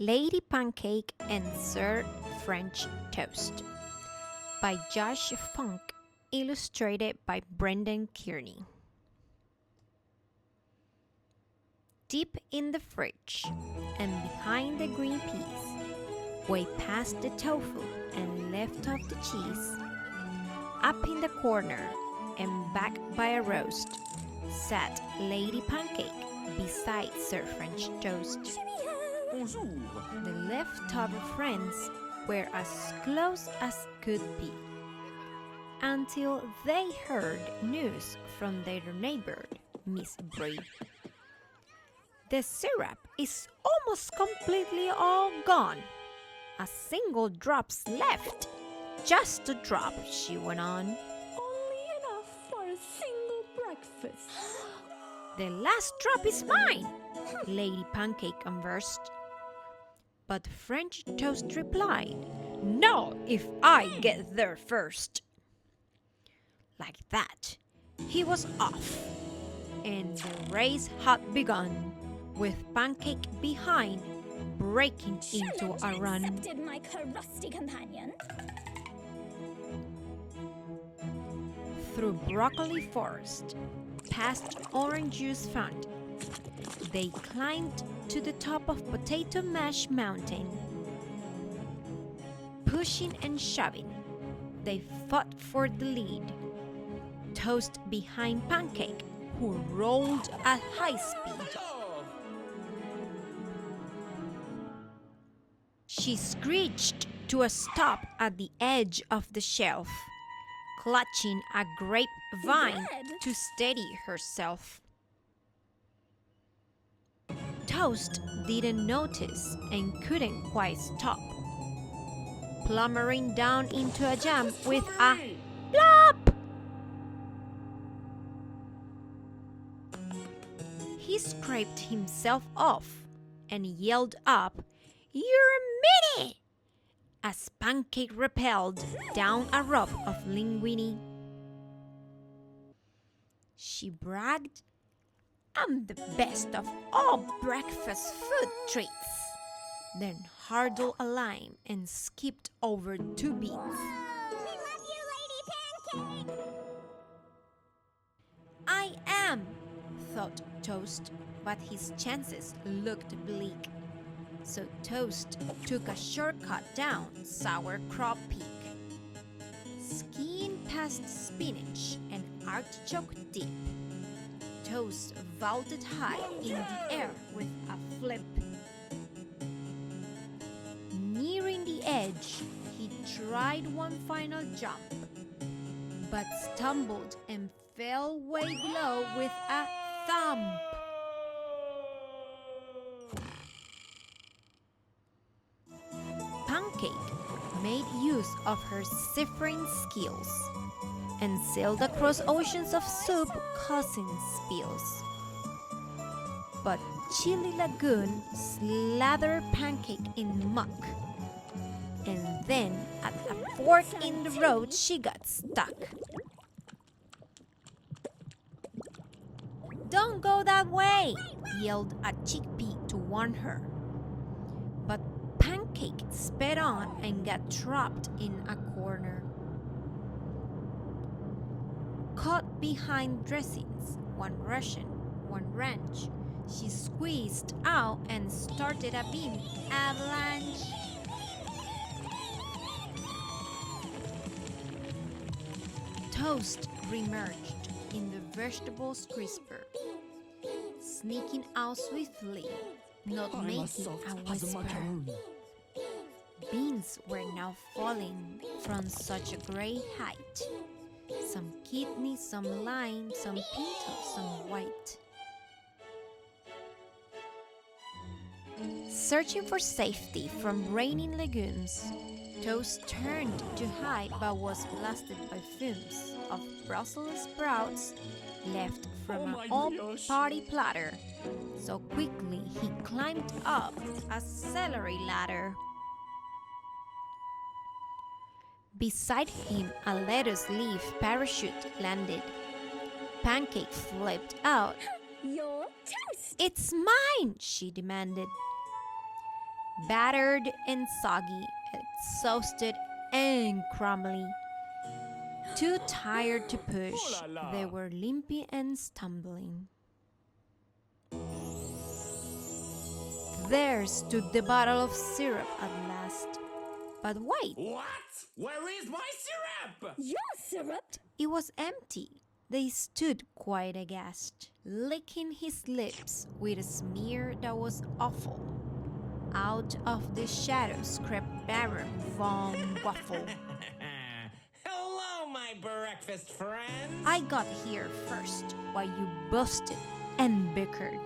Lady Pancake and Sir French Toast by Josh Funk, illustrated by Brendan Kearney. Deep in the fridge and behind the green peas, way past the tofu and left of the cheese, up in the corner and back by a roast, sat Lady Pancake beside Sir French Toast. The leftover friends were as close as could be, until they heard news from their neighbor, Miss Brie. The syrup is almost completely all gone. A single drop's left. Just a drop, she went on. Only enough for a single breakfast. The last drop is mine, Lady Pancake conversed. But French Toast replied, "No, if I get there first." Like that, he was off, and the race had begun, with Pancake behind, breaking into a run. Accepted, my crusty companion. Through broccoli forest, past orange juice fund, they climbed to the top of Potato Mash Mountain. Pushing and shoving, they fought for the lead. Toast behind Pancake, who rolled at high speed. She screeched to a stop at the edge of the shelf, clutching a grapevine to steady herself. Toast didn't notice and couldn't quite stop, plumbering down into a jam with a plop! He scraped himself off and yelled up, "You're a minute!" as Pancake rappelled down a rope of linguine. She bragged, "I'm the best of all breakfast food treats," then hurdled a lime and skipped over 2 beans. We love you, Lady Pancake! "I am," thought Toast, but his chances looked bleak. So Toast took a shortcut down Sauerkraut Peak, skiing past spinach and artichoke dip. Toast vaulted high in the air with a flip. Nearing the edge, he tried one final jump, but stumbled and fell way below with a thump. Pancake made use of her ciphering skills and sailed across oceans of soup causing spills. But Chili Lagoon slathered Pancake in muck, and then at a fork in the road she got stuck. "Don't go that way!" yelled a chickpea to warn her. But Pancake sped on and got trapped in a corner. Caught behind dressings, one Russian, one ranch, she squeezed out and started a bean avalanche. Toast remerged in the vegetables crisper, sneaking out swiftly, not making a whisper. Beans were now falling from such a great height. Some kidney, some lime, some pinto, some white. Searching for safety from raining legumes, Toast turned to hide but was blasted by fumes of Brussels sprouts left from an old party platter. So quickly he climbed up a celery ladder. Beside him, a lettuce leaf parachute landed. Pancake flipped out. Your toast! "It's mine!" she demanded. battered and soggy, exhausted and crumbly. Too tired to push, Ooh la la. they were limping and stumbling. There stood the bottle of syrup at last. But wait, What? Where is my syrup? Your syrup? it was empty. They stood quite aghast, licking his lips with a smear that was awful. Out of the shadows crept Baron von Waffle. Hello, my breakfast friends. I got here first while you boasted and bickered.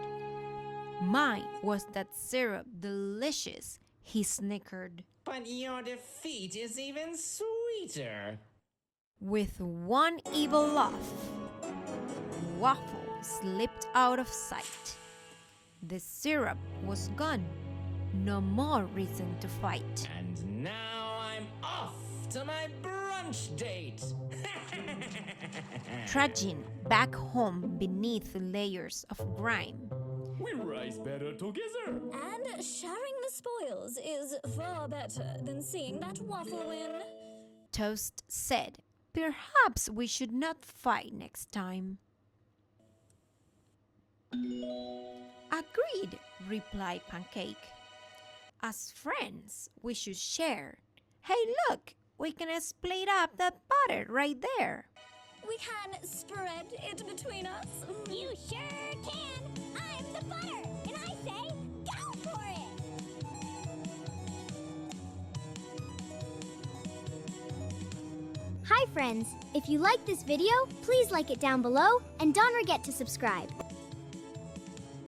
Mine was that syrup delicious, he snickered. But your defeat is even sweeter. With one evil laugh, Waffle slipped out of sight. The syrup was gone. No more reason to fight. And now I'm off to my brunch date. Trudging back home beneath the layers of grime, We rise better together. And sharing the spoils is far better than seeing that waffle win. Toast said, "Perhaps we should not fight next time." "Agreed," replied Pancake. "As friends, we should share. Hey, look, we can split up that butter right there." We can spread it between us. You sure can. I'm the butter, and I say go for it. Hi friends, if you like this video, please like it down below and don't forget to subscribe.